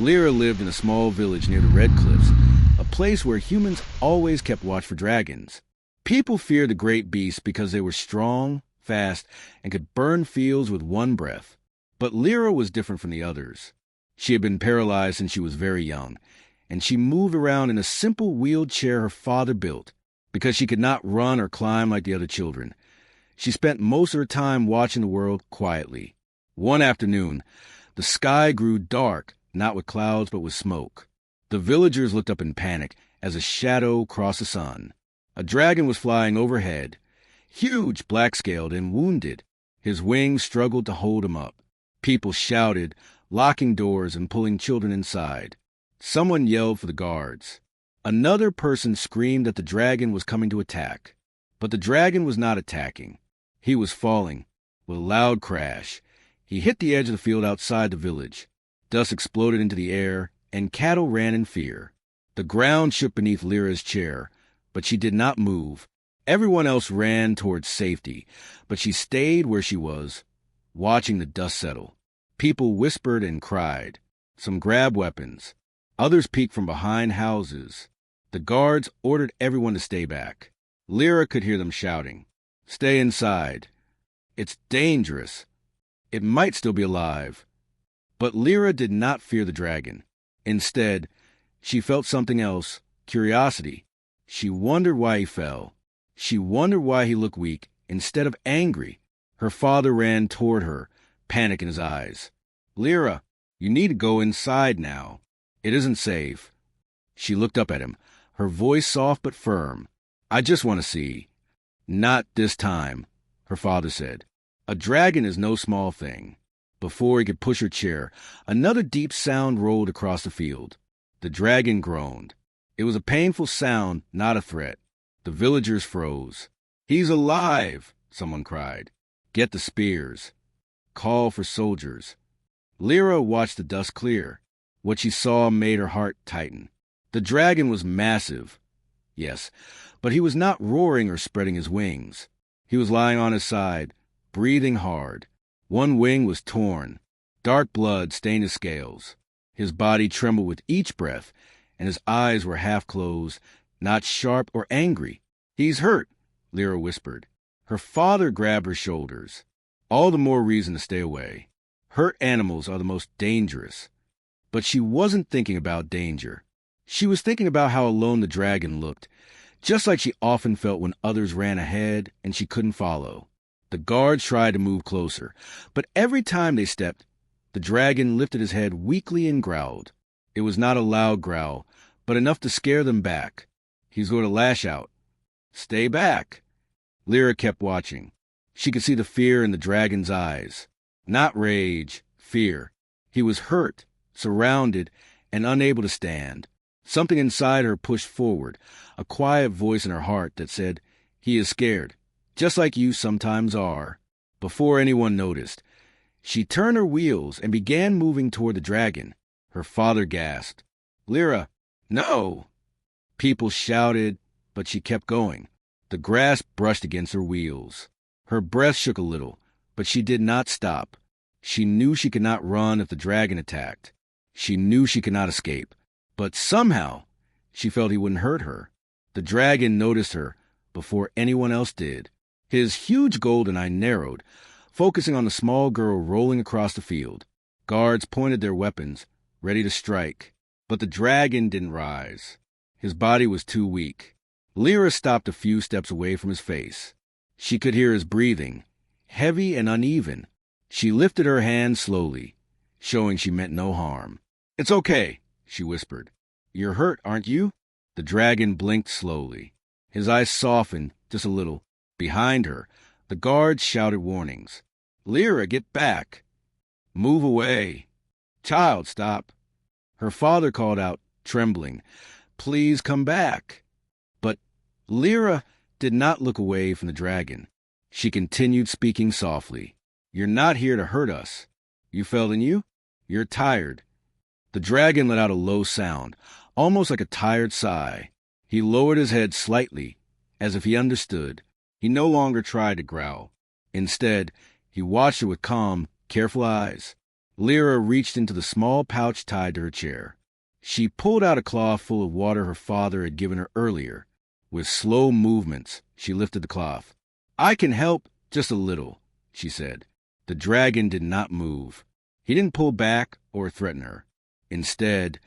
Lyra lived in a small village near the Red Cliffs, a place where humans always kept watch for dragons. People feared the great beasts because they were strong, fast, and could burn fields with one breath. But Lyra was different from the others. She had been paralyzed since she was very young, and she moved around in a simple wheeled chair her father built, because she could not run or climb like the other children. She spent most of her time watching the world quietly. One afternoon, the sky grew dark, not with clouds but with smoke. The villagers looked up in panic as a shadow crossed the sun. A dragon was flying overhead, huge, black-scaled, and wounded. His wings struggled to hold him up. People shouted, locking doors and pulling children inside. Someone yelled for the guards. Another person screamed that the dragon was coming to attack. But the dragon was not attacking. He was falling. With a loud crash, he hit the edge of the field outside the village. Dust exploded into the air, and cattle ran in fear. The ground shook beneath Lyra's chair, but she did not move. Everyone else ran towards safety, but she stayed where she was, watching the dust settle. People whispered and cried. Some grabbed weapons. Others peeked from behind houses. The guards ordered everyone to stay back. Lyra could hear them shouting, "Stay inside. It's dangerous. It might still be alive." But Lyra did not fear the dragon. Instead, she felt something else, curiosity. She wondered why he fell. She wondered why he looked weak instead of angry. Her father ran toward her, panic in his eyes. "Lyra, you need to go inside now. It isn't safe." She looked up at him, her voice soft but firm. "I just want to see." "Not this time," her father said. "A dragon is no small thing." Before he could push her chair, another deep sound rolled across the field. The dragon groaned. It was a painful sound, not a threat. The villagers froze. "He's alive!" someone cried. "Get the spears. Call for soldiers." Lyra watched the dust clear. What she saw made her heart tighten. The dragon was massive. Yes, but he was not roaring or spreading his wings. He was lying on his side, breathing hard. One wing was torn. Dark blood stained his scales. His body trembled with each breath, and his eyes were half closed, not sharp or angry. "He's hurt," Lyra whispered. Her father grabbed her shoulders. All the more reason to stay away. Hurt animals are the most dangerous. But she wasn't thinking about danger. She was thinking about how alone the dragon looked, just like she often felt when others ran ahead and she couldn't follow. The guards tried to move closer, but every time they stepped, the dragon lifted his head weakly and growled. It was not a loud growl, but enough to scare them back. He was going to lash out. "Stay back." Lyra kept watching. She could see the fear in the dragon's eyes. Not rage, fear. He was hurt, surrounded, and unable to stand. Something inside her pushed forward, a quiet voice in her heart that said, "He is scared, just like you sometimes are." Before anyone noticed, she turned her wheels and began moving toward the dragon. Her father gasped, "Lyra, no!" People shouted, but she kept going. The grass brushed against her wheels. Her breath shook a little, but she did not stop. She knew she could not run if the dragon attacked. She knew she could not escape. But somehow, she felt he wouldn't hurt her. The dragon noticed her before anyone else did. His huge golden eye narrowed, focusing on the small girl rolling across the field. Guards pointed their weapons, ready to strike. But the dragon didn't rise. His body was too weak. Lyra stopped a few steps away from his face. She could hear his breathing, heavy and uneven. She lifted her hand slowly, showing she meant no harm. "It's okay," she whispered. "You're hurt, aren't you?" The dragon blinked slowly. His eyes softened just a little. Behind her, the guards shouted warnings. "Lyra, get back. Move away. Child, stop." Her father called out, trembling, "Please come back." But Lyra did not look away from the dragon. She continued speaking softly. "You're not here to hurt us. You fell, didn't you? You're tired." The dragon let out a low sound, almost like a tired sigh. He lowered his head slightly, as if he understood. He no longer tried to growl. Instead, he watched her with calm, careful eyes. Lyra reached into the small pouch tied to her chair. She pulled out a cloth full of water her father had given her earlier. With slow movements, she lifted the cloth. "I can help just a little," she said. The dragon did not move. He didn't pull back or threaten her. Instead,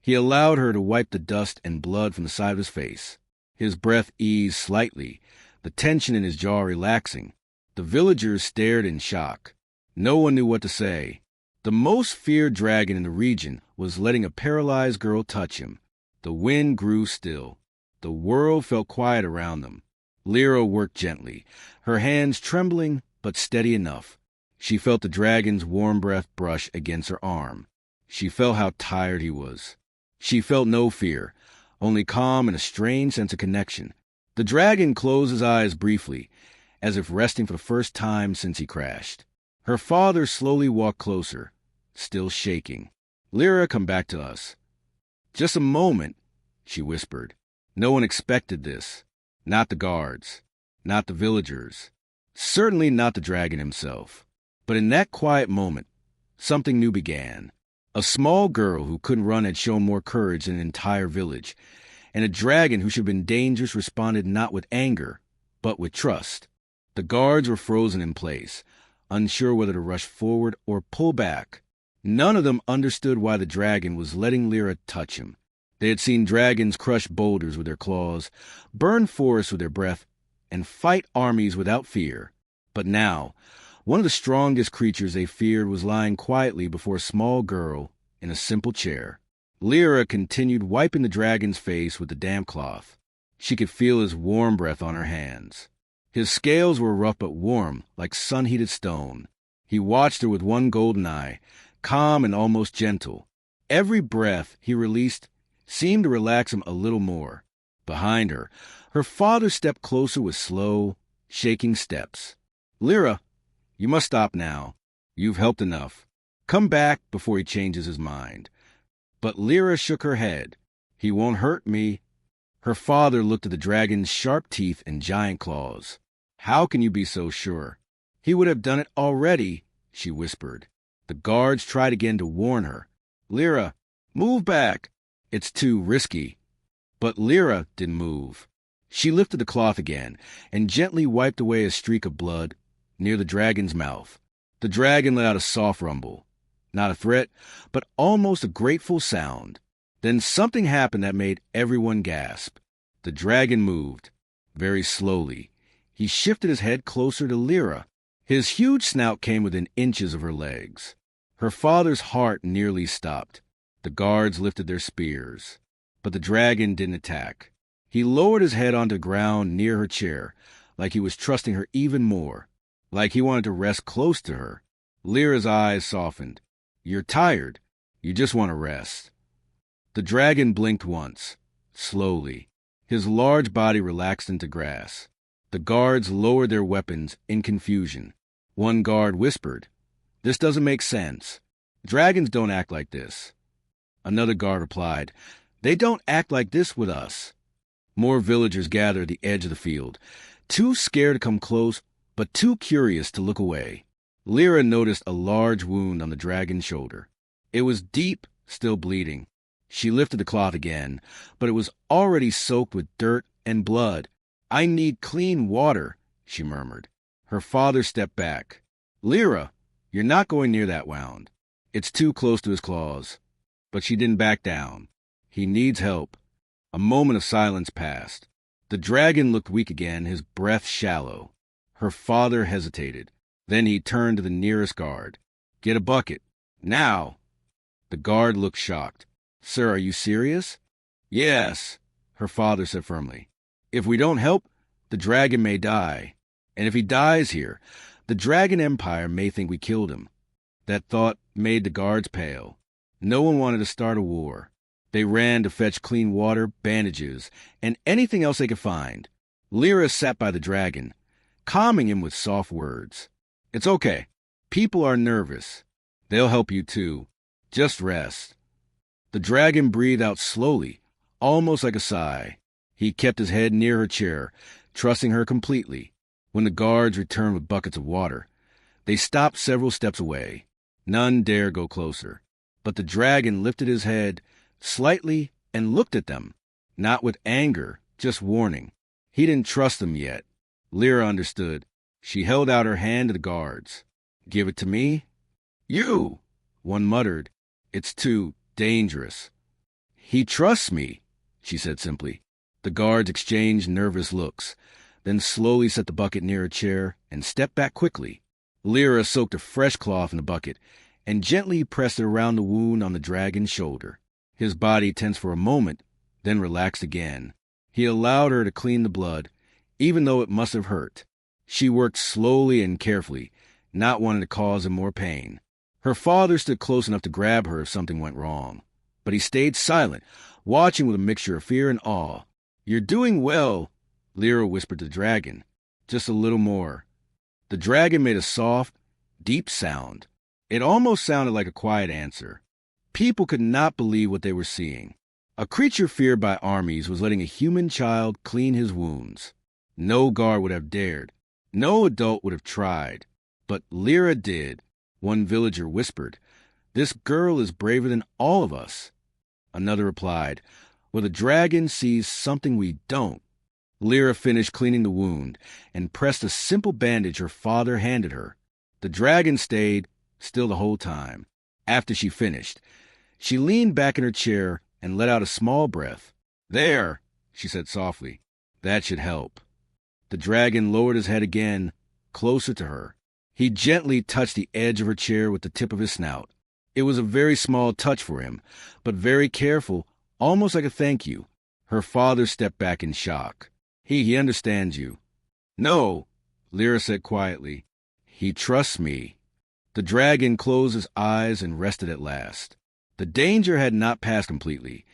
he allowed her to wipe the dust and blood from the side of his face. His breath eased slightly, the tension in his jaw relaxing. The villagers stared in shock. No one knew what to say. The most feared dragon in the region was letting a paralyzed girl touch him. The wind grew still. The world felt quiet around them. Lyra worked gently, her hands trembling but steady enough. She felt the dragon's warm breath brush against her arm. She felt how tired he was. She felt no fear, only calm and a strange sense of connection. The dragon closed his eyes briefly, as if resting for the first time since he crashed. Her father slowly walked closer, still shaking. "Lyra, come back to us." "Just a moment," she whispered. No one expected this. Not the guards. Not the villagers. Certainly not the dragon himself. But in that quiet moment, something new began. A small girl who couldn't run had shown more courage than an entire village, and a dragon who should have been dangerous responded not with anger, but with trust. The guards were frozen in place, unsure whether to rush forward or pull back. None of them understood why the dragon was letting Lyra touch him. They had seen dragons crush boulders with their claws, burn forests with their breath, and fight armies without fear. But now, one of the strongest creatures they feared was lying quietly before a small girl in a simple chair. Lyra continued wiping the dragon's face with the damp cloth. She could feel his warm breath on her hands. His scales were rough but warm, like sun-heated stone. He watched her with one golden eye, calm and almost gentle. Every breath he released seemed to relax him a little more. Behind her, her father stepped closer with slow, shaking steps. "Lyra, you must stop now. You've helped enough. Come back before he changes his mind." But Lyra shook her head. "He won't hurt me." Her father looked at the dragon's sharp teeth and giant claws. "How can you be so sure?" "He would have done it already," she whispered. The guards tried again to warn her. "Lyra, move back. It's too risky." But Lyra didn't move. She lifted the cloth again and gently wiped away a streak of blood near the dragon's mouth. The dragon let out a soft rumble. Not a threat, but almost a grateful sound. Then something happened that made everyone gasp. The dragon moved, very slowly. He shifted his head closer to Lyra. His huge snout came within inches of her legs. Her father's heart nearly stopped. The guards lifted their spears. But the dragon didn't attack. He lowered his head onto the ground near her chair, like he was trusting her even more, like he wanted to rest close to her. Lyra's eyes softened. "You're tired. You just want to rest." The dragon blinked once, slowly. His large body relaxed into grass. The guards lowered their weapons in confusion. One guard whispered, "This doesn't make sense. Dragons don't act like this." Another guard replied, "They don't act like this with us." More villagers gathered at the edge of the field, too scared to come close, but too curious to look away. Lyra noticed a large wound on the dragon's shoulder. It was deep, still bleeding. She lifted the cloth again, but it was already soaked with dirt and blood. "I need clean water," she murmured. Her father stepped back. "Lyra, you're not going near that wound. It's too close to his claws." But she didn't back down. "He needs help." A moment of silence passed. The dragon looked weak again, his breath shallow. Her father hesitated. Then he turned to the nearest guard. "Get a bucket. Now!" The guard looked shocked. "Sir, are you serious?" "Yes," her father said firmly. "If we don't help, the dragon may die. And if he dies here, the Dragon Empire may think we killed him." That thought made the guards pale. No one wanted to start a war. They ran to fetch clean water, bandages, and anything else they could find. Lyra sat by the dragon, calming him with soft words. "It's okay. People are nervous. They'll help you too. Just rest." The dragon breathed out slowly, almost like a sigh. He kept his head near her chair, trusting her completely. When the guards returned with buckets of water, they stopped several steps away. None dare go closer. But the dragon lifted his head slightly and looked at them, not with anger, just warning. He didn't trust them yet. Lyra understood. She held out her hand to the guards. "Give it to me?" "You!" One muttered. "It's too dangerous." "He trusts me," she said simply. The guards exchanged nervous looks, then slowly set the bucket near a chair and stepped back quickly. Lyra soaked a fresh cloth in the bucket and gently pressed it around the wound on the dragon's shoulder. His body tensed for a moment, then relaxed again. He allowed her to clean the blood, even though it must have hurt. She worked slowly and carefully, not wanting to cause him more pain. Her father stood close enough to grab her if something went wrong, but he stayed silent, watching with a mixture of fear and awe. "You're doing well," Lyra whispered to the dragon. "Just a little more." The dragon made a soft, deep sound. It almost sounded like a quiet answer. People could not believe what they were seeing. A creature feared by armies was letting a human child clean his wounds. No guard would have dared. No adult would have tried. But Lyra did. One villager whispered, "This girl is braver than all of us." Another replied, "Well, the dragon sees something we don't." Lyra finished cleaning the wound and pressed a simple bandage her father handed her. The dragon stayed still the whole time. After she finished, she leaned back in her chair and let out a small breath. "There," she said softly. "That should help." The dragon lowered his head again, closer to her. He gently touched the edge of her chair with the tip of his snout. It was a very small touch for him, but very careful, almost like a thank you. Her father stepped back in shock. He understands you." "No," Lyra said quietly. "He trusts me." The dragon closed his eyes and rested at last. The danger had not passed completely.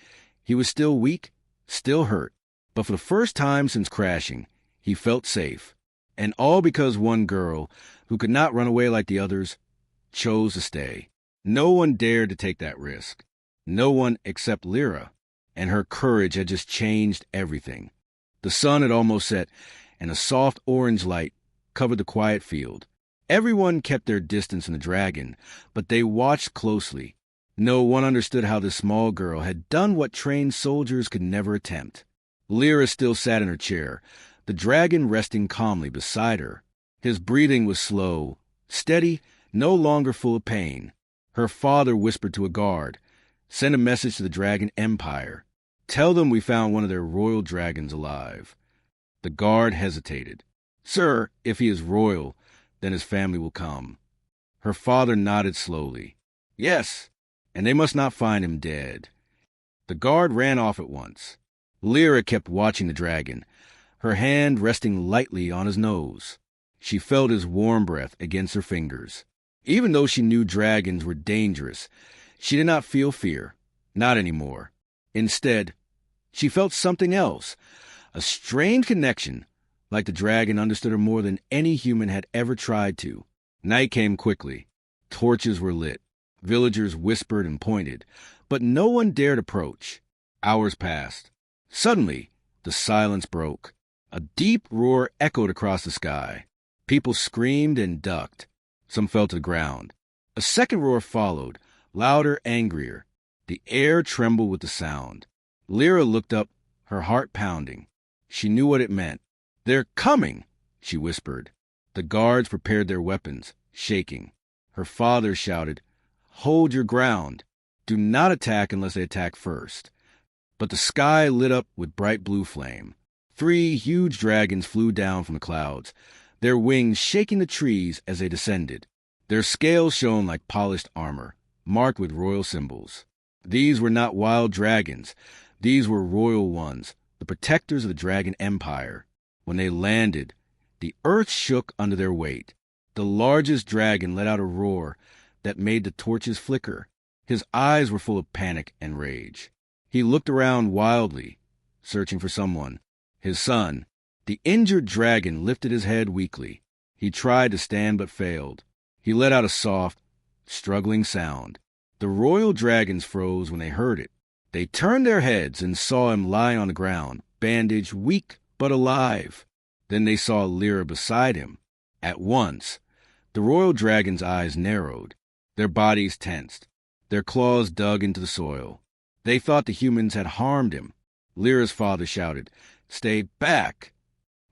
He was still weak, still hurt, but for the first time since crashing, he felt safe. And all because one girl, who could not run away like the others, chose to stay. No one dared to take that risk. No one except Lyra, and her courage had just changed everything. The sun had almost set, and a soft orange light covered the quiet field. Everyone kept their distance from the dragon, but they watched closely. No one understood how this small girl had done what trained soldiers could never attempt. Lyra still sat in her chair, the dragon resting calmly beside her. His breathing was slow, steady, no longer full of pain. Her father whispered to a guard, "Send a message to the Dragon Empire. Tell them we found one of their royal dragons alive." The guard hesitated. "Sir, if he is royal, then his family will come." Her father nodded slowly. "Yes, and they must not find him dead." The guard ran off at once. Lyra kept watching the dragon, her hand resting lightly on his nose. She felt his warm breath against her fingers. Even though she knew dragons were dangerous, she did not feel fear. Not anymore. Instead, she felt something else, a strange connection, like the dragon understood her more than any human had ever tried to. Night came quickly. Torches were lit. Villagers whispered and pointed, but no one dared approach. Hours passed. Suddenly, the silence broke. A deep roar echoed across the sky. People screamed and ducked. Some fell to the ground. A second roar followed, louder, angrier. The air trembled with the sound. Lyra looked up, her heart pounding. She knew what it meant. "They're coming," she whispered. The guards prepared their weapons, shaking. Her father shouted, "Hold your ground. Do not attack unless they attack first." But the sky lit up with bright blue flame. 3 huge dragons flew down from the clouds, their wings shaking the trees as they descended. Their scales shone like polished armor, marked with royal symbols. These were not wild dragons. These were royal ones, the protectors of the Dragon Empire. When they landed, the earth shook under their weight. The largest dragon let out a roar that made the torches flicker. His eyes were full of panic and rage. He looked around wildly, searching for someone. His son, the injured dragon, lifted his head weakly. He tried to stand but failed. He let out a soft, struggling sound. The royal dragons froze when they heard it. They turned their heads and saw him lying on the ground, bandaged, weak but alive. Then they saw Lyra beside him. At once, the royal dragon's eyes narrowed. Their bodies tensed. Their claws dug into the soil. They thought the humans had harmed him. Lyra's father shouted, "Stay back!"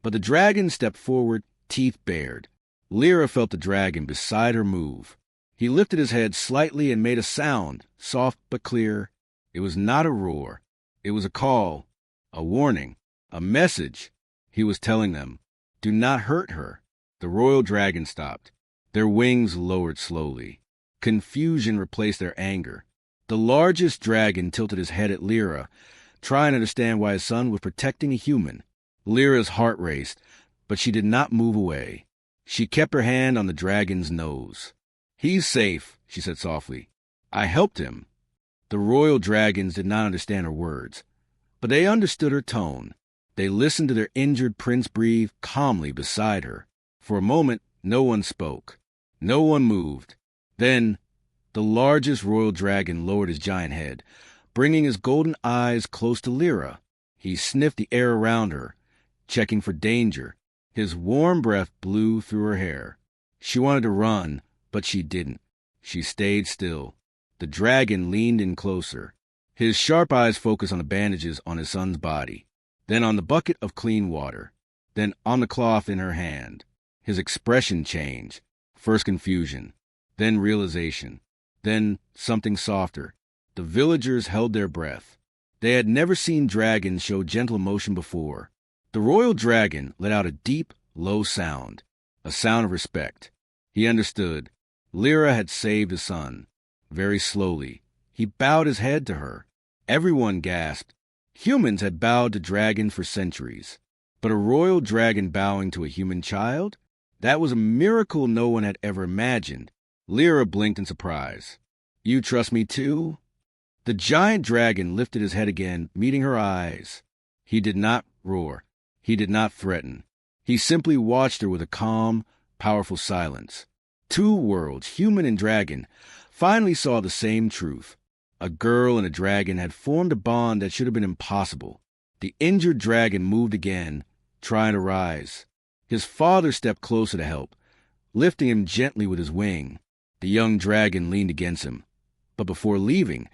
But the dragon stepped forward, teeth bared. Lyra felt the dragon beside her move. He lifted his head slightly and made a sound, soft but clear. It was not a roar. It was a call, a warning, a message. He was telling them, "Do not hurt her." The royal dragon stopped. Their wings lowered slowly. Confusion replaced their anger. The largest dragon tilted his head at Lyra, trying to understand why his son was protecting a human. Lyra's heart raced, but she did not move away. She kept her hand on the dragon's nose. "He's safe," she said softly. "I helped him." The royal dragons did not understand her words, but they understood her tone. They listened to their injured prince breathe calmly beside her. For a moment, no one spoke. No one moved. Then, the largest royal dragon lowered his giant head, bringing his golden eyes close to Lyra. He sniffed the air around her, checking for danger. His warm breath blew through her hair. She wanted to run, but she didn't. She stayed still. The dragon leaned in closer. His sharp eyes focused on the bandages on his son's body, then on the bucket of clean water, then on the cloth in her hand. His expression changed. First confusion, then realization, then something softer. The villagers held their breath. They had never seen dragons show gentle emotion before. The royal dragon let out a deep, low sound, a sound of respect. He understood. Lyra had saved his son. Very slowly, he bowed his head to her. Everyone gasped. Humans had bowed to dragons for centuries. But a royal dragon bowing to a human child? That was a miracle no one had ever imagined. Lyra blinked in surprise. "You trust me too?" The giant dragon lifted his head again, meeting her eyes. He did not roar. He did not threaten. He simply watched her with a calm, powerful silence. Two worlds, human and dragon, finally saw the same truth. A girl and a dragon had formed a bond that should have been impossible. The injured dragon moved again, trying to rise. His father stepped closer to help, lifting him gently with his wing. The young dragon leaned against him. But before leaving,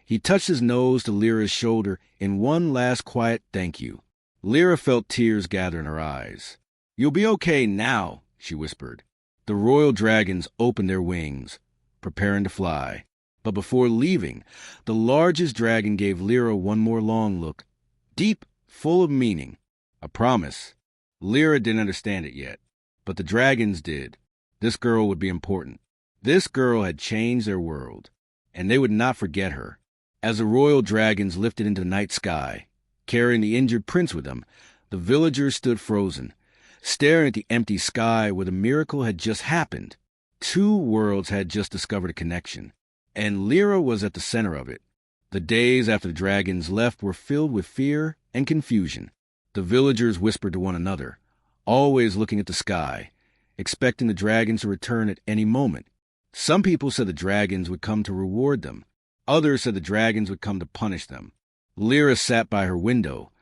he touched his nose to Lyra's shoulder in one last quiet thank you. Lyra felt tears gather in her eyes. "You'll be okay now," she whispered. The royal dragons opened their wings, preparing to fly. But before leaving, the largest dragon gave Lyra one more long look, deep, full of meaning, a promise. Lyra didn't understand it yet, but the dragons did. This girl would be important. This girl had changed their world, and they would not forget her. As the royal dragons lifted into the night sky, carrying the injured prince with them, the villagers stood frozen, staring at the empty sky where the miracle had just happened. Two worlds had just discovered a connection, and Lyra was at the center of it. The days after the dragons left were filled with fear and confusion. The villagers whispered to one another, always looking at the sky, expecting the dragons to return at any moment. Some people said the dragons would come to reward them. Others said the dragons would come to punish them. Lyra sat by her window,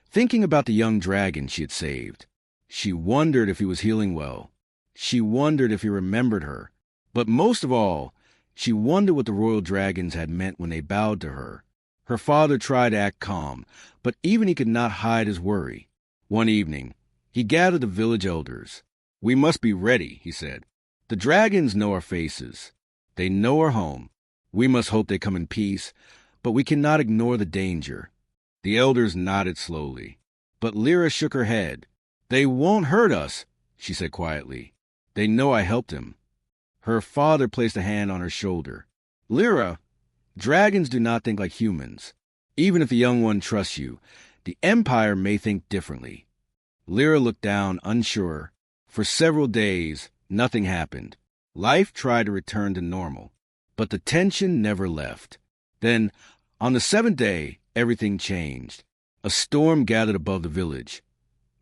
thinking about the young dragon she had saved. She wondered if he was healing well. She wondered if he remembered her. But most of all, she wondered what the royal dragons had meant when they bowed to her. Her father tried to act calm, but even he could not hide his worry. One evening, he gathered the village elders. "We must be ready," he said. "The dragons know our faces. They know our home. We must hope they come in peace, but we cannot ignore the danger." The elders nodded slowly, but Lyra shook her head. "They won't hurt us," she said quietly. "They know I helped him." Her father placed a hand on her shoulder. "Lyra, dragons do not think like humans. Even if the young one trusts you, the Empire may think differently." Lyra looked down, unsure. For several days, nothing happened. Life tried to return to normal, but the tension never left. Then, on the seventh day, everything changed. A storm gathered above the village.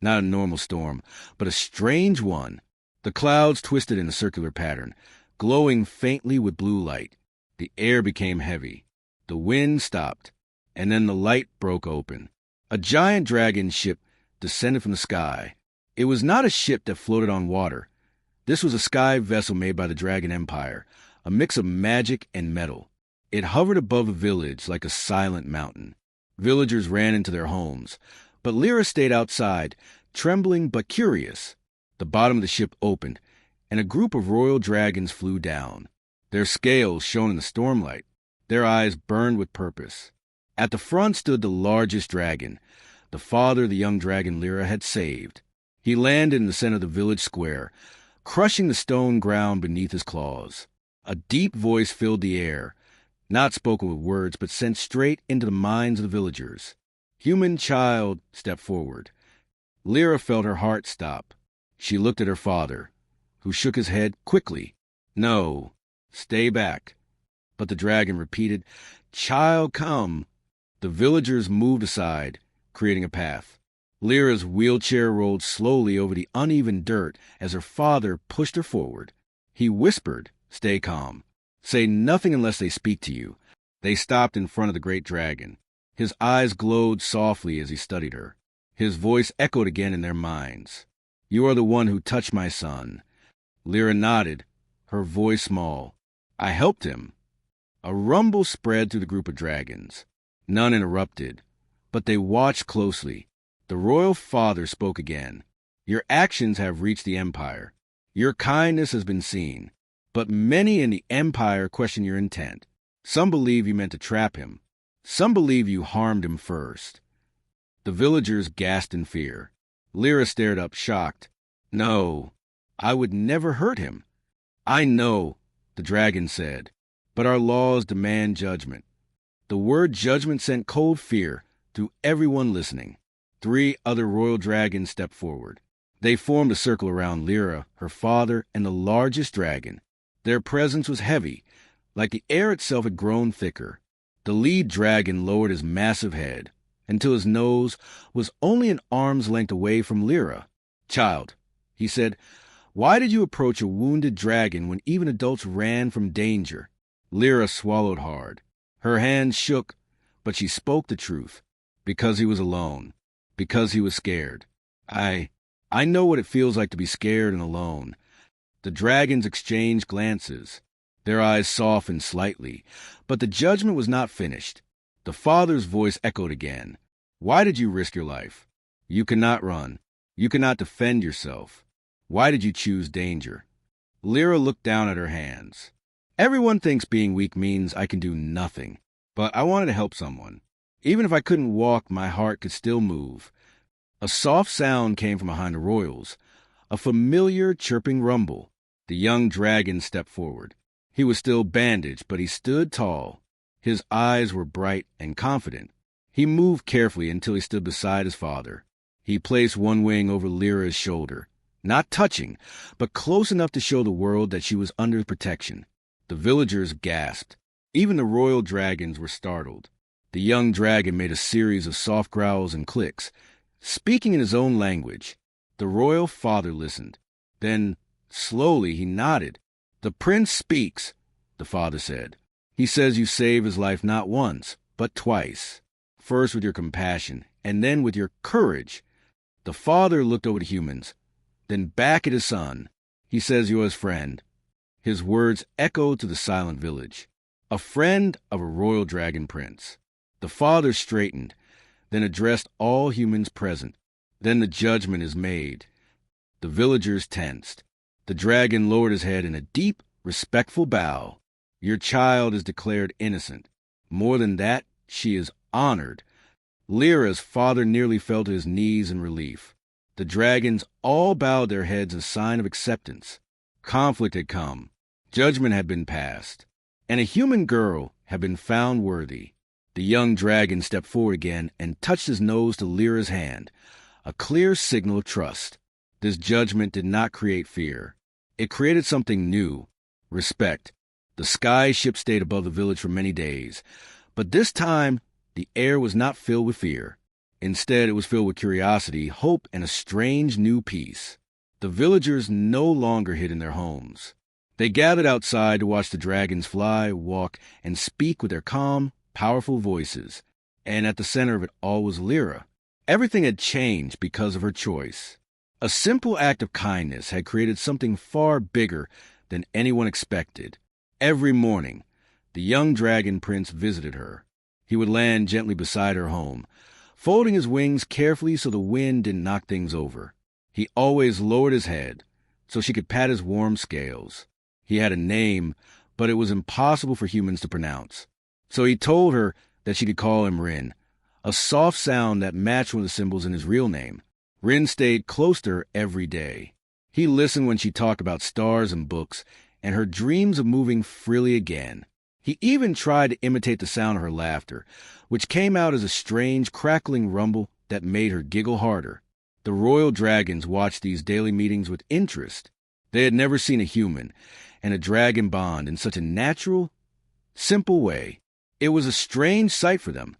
Not a normal storm, but a strange one. The clouds twisted in a circular pattern, glowing faintly with blue light. The air became heavy. The wind stopped, and then the light broke open. A giant dragon ship descended from the sky. It was not a ship that floated on water. This was a sky vessel made by the Dragon Empire, a mix of magic and metal. It hovered above a village like a silent mountain. Villagers ran into their homes, but Lyra stayed outside, trembling but curious. The bottom of the ship opened, and a group of royal dragons flew down. Their scales shone in the stormlight. Their eyes burned with purpose. At the front stood the largest dragon, the father the young dragon Lyra had saved. He landed in the center of the village square, crushing the stone ground beneath his claws. A deep voice filled the air, not spoken with words, but sent straight into the minds of the villagers. Human child stepped forward. Lyra felt her heart stop. She looked at her father, who shook his head quickly. No, stay back. But the dragon repeated, Child, come. The villagers moved aside, creating a path. Lyra's wheelchair rolled slowly over the uneven dirt as her father pushed her forward. He whispered, Stay calm. Say nothing unless they speak to you. They stopped in front of the great dragon. His eyes glowed softly as he studied her. His voice echoed again in their minds. You are the one who touched my son. Lyra nodded, her voice small. I helped him. A rumble spread through the group of dragons. None interrupted, but they watched closely. The royal father spoke again. Your actions have reached the Empire. Your kindness has been seen. But many in the Empire question your intent. Some believe you meant to trap him. Some believe you harmed him first. The villagers gasped in fear. Lyra stared up, shocked. No, I would never hurt him. I know, the dragon said, but our laws demand judgment. The word judgment sent cold fear through everyone listening. 3 other royal dragons stepped forward. They formed a circle around Lyra, her father, and the largest dragon. Their presence was heavy, like the air itself had grown thicker. The lead dragon lowered his massive head until his nose was only an arm's length away from Lyra. Child, he said, why did you approach a wounded dragon when even adults ran from danger? Lyra swallowed hard. Her hands shook, but she spoke the truth. Because he was alone. Because he was scared. I know what it feels like to be scared and alone. The dragons exchanged glances. Their eyes softened slightly, but the judgment was not finished. The father's voice echoed again. Why did you risk your life? You cannot run. You cannot defend yourself. Why did you choose danger? Lyra looked down at her hands. Everyone thinks being weak means I can do nothing, but I wanted to help someone. Even if I couldn't walk, my heart could still move. A soft sound came from behind the royals, a familiar chirping rumble. The young dragon stepped forward. He was still bandaged, but he stood tall. His eyes were bright and confident. He moved carefully until he stood beside his father. He placed one wing over Lyra's shoulder, not touching, but close enough to show the world that she was under protection. The villagers gasped. Even the royal dragons were startled. The young dragon made a series of soft growls and clicks, speaking in his own language. The royal father listened. Then, slowly, he nodded. The prince speaks, the father said. He says you saved his life not once, but twice. First with your compassion, and then with your courage. The father looked over the humans, then back at his son. He says you're his friend. His words echoed to the silent village. A friend of a royal dragon prince. The father straightened, then addressed all humans present. Then the judgment is made. The villagers tensed. The dragon lowered his head in a deep, respectful bow. Your child is declared innocent. More than that, she is honored. Lyra's father nearly fell to his knees in relief. The dragons all bowed their heads as a sign of acceptance. Conflict had come. Judgment had been passed. And a human girl had been found worthy. The young dragon stepped forward again and touched his nose to Lyra's hand, a clear signal of trust. This judgment did not create fear. It created something new, respect. The sky ship stayed above the village for many days, but this time the air was not filled with fear. Instead, it was filled with curiosity, hope, and a strange new peace. The villagers no longer hid in their homes. They gathered outside to watch the dragons fly, walk, and speak with their calm, powerful voices. And at the center of it all was Lyra. Everything had changed because of her choice. A simple act of kindness had created something far bigger than anyone expected. Every morning, the young dragon prince visited her. He would land gently beside her home, folding his wings carefully so the wind didn't knock things over. He always lowered his head so she could pat his warm scales. He had a name, but it was impossible for humans to pronounce. So he told her that she could call him Rin, a soft sound that matched one of the symbols in his real name. Rin stayed close to her every day. He listened when she talked about stars and books and her dreams of moving freely again. He even tried to imitate the sound of her laughter, which came out as a strange, crackling rumble that made her giggle harder. The royal dragons watched these daily meetings with interest. They had never seen a human and a dragon bond in such a natural, simple way. It was a strange sight for them,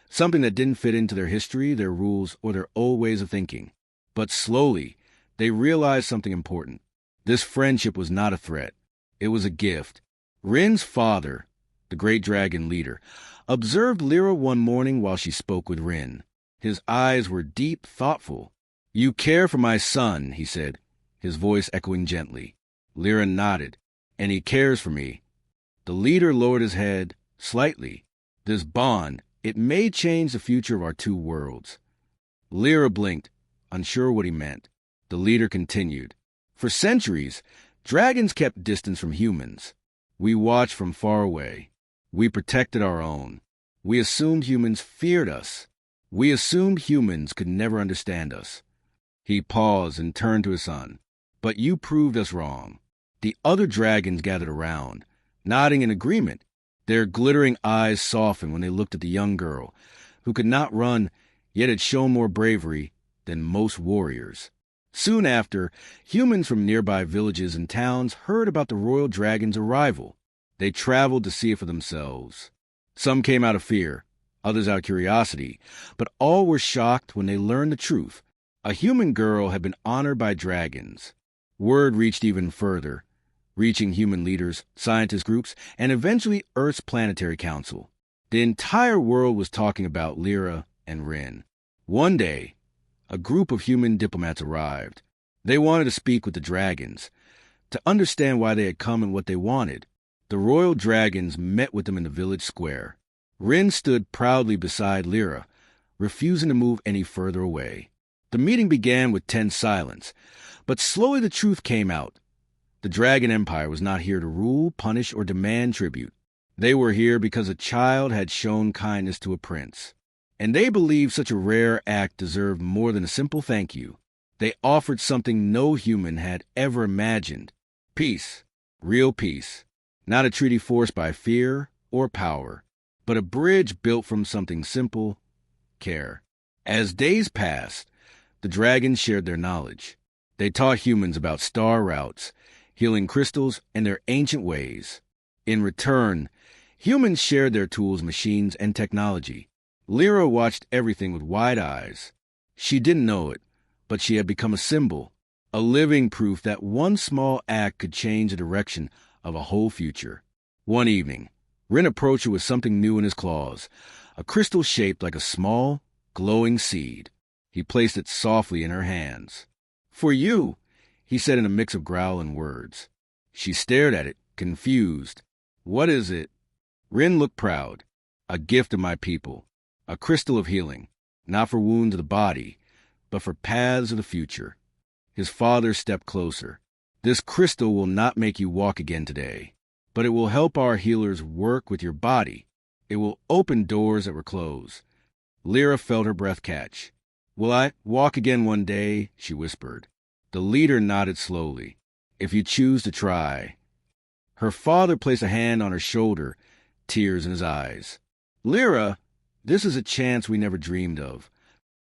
something that didn't fit into their history, their rules, or their old ways of thinking. But slowly, they realized something important. This friendship was not a threat. It was a gift. Rin's father, the great dragon leader, observed Lyra one morning while she spoke with Rin. His eyes were deep, thoughtful. "You care for my son," he said, his voice echoing gently. Lyra nodded. "And he cares for me." The leader lowered his head slightly. This bond, it may change the future of our two worlds. Lyra blinked, unsure what he meant. The leader continued. "For centuries, dragons kept distance from humans. We watched from far away. We protected our own. We assumed humans feared us. We assumed humans could never understand us." He paused and turned to his son. "But you proved us wrong." The other dragons gathered around, nodding in agreement. Their glittering eyes softened when they looked at the young girl, who could not run, yet had shown more bravery than most warriors. Soon after, humans from nearby villages and towns heard about the royal dragon's arrival. They traveled to see it for themselves. Some came out of fear, others out of curiosity, but all were shocked when they learned the truth. A human girl had been honored by dragons. Word reached even further, reaching human leaders, scientist groups, and eventually Earth's planetary council. The entire world was talking about Lyra and Rin. One day, a group of human diplomats arrived. They wanted to speak with the dragons, to understand why they had come and what they wanted. The royal dragons met with them in the village square. Rin stood proudly beside Lyra, refusing to move any further away. The meeting began with tense silence, but slowly the truth came out. The Dragon Empire was not here to rule, punish, or demand tribute. They were here because a child had shown kindness to a prince. And they believed such a rare act deserved more than a simple thank you. They offered something no human had ever imagined. Peace. Real peace. Not a treaty forced by fear or power, but a bridge built from something simple: care. As days passed, the dragons shared their knowledge. They taught humans about star routes, healing crystals, and their ancient ways. In return, humans shared their tools, machines, and technology. Lyra watched everything with wide eyes. She didn't know it, but she had become a symbol, a living proof that one small act could change the direction of a whole future. One evening, Rin approached her with something new in his claws, a crystal shaped like a small, glowing seed. He placed it softly in her hands. "For you," he said in a mix of growl and words. She stared at it, confused. "What is it?" Rin looked proud. "A gift of my people. A crystal of healing, not for wounds of the body, but for paths of the future." His father stepped closer. "This crystal will not make you walk again today, but it will help our healers work with your body. It will open doors that were closed." Lyra felt her breath catch. "Will I walk again one day?" she whispered. The leader nodded slowly. "If you choose to try." Her father placed a hand on her shoulder, tears in his eyes. "Lyra, this is a chance we never dreamed of."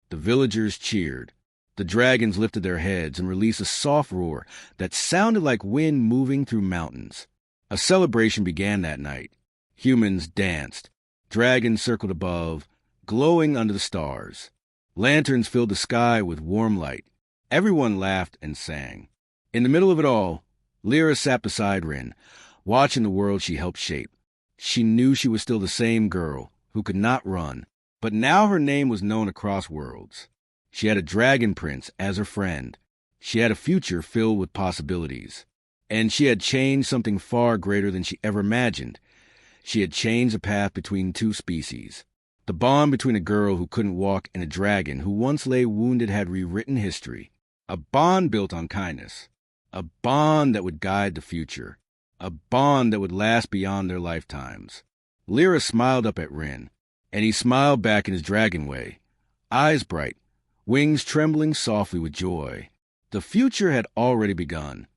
The villagers cheered. The dragons lifted their heads and released a soft roar that sounded like wind moving through mountains. A celebration began that night. Humans danced. Dragons circled above, glowing under the stars. Lanterns filled the sky with warm light. Everyone laughed and sang. In the middle of it all, Lyra sat beside Rin, watching the world she helped shape. She knew she was still the same girl who could not run, but now her name was known across worlds. She had a dragon prince as her friend. She had a future filled with possibilities. And she had changed something far greater than she ever imagined. She had changed the path between two species. The bond between a girl who couldn't walk and a dragon who once lay wounded had rewritten history. A bond built on kindness. A bond that would guide the future. A bond that would last beyond their lifetimes. Lyra smiled up at Rin, and he smiled back in his dragon way, eyes bright, wings trembling softly with joy. The future had already begun.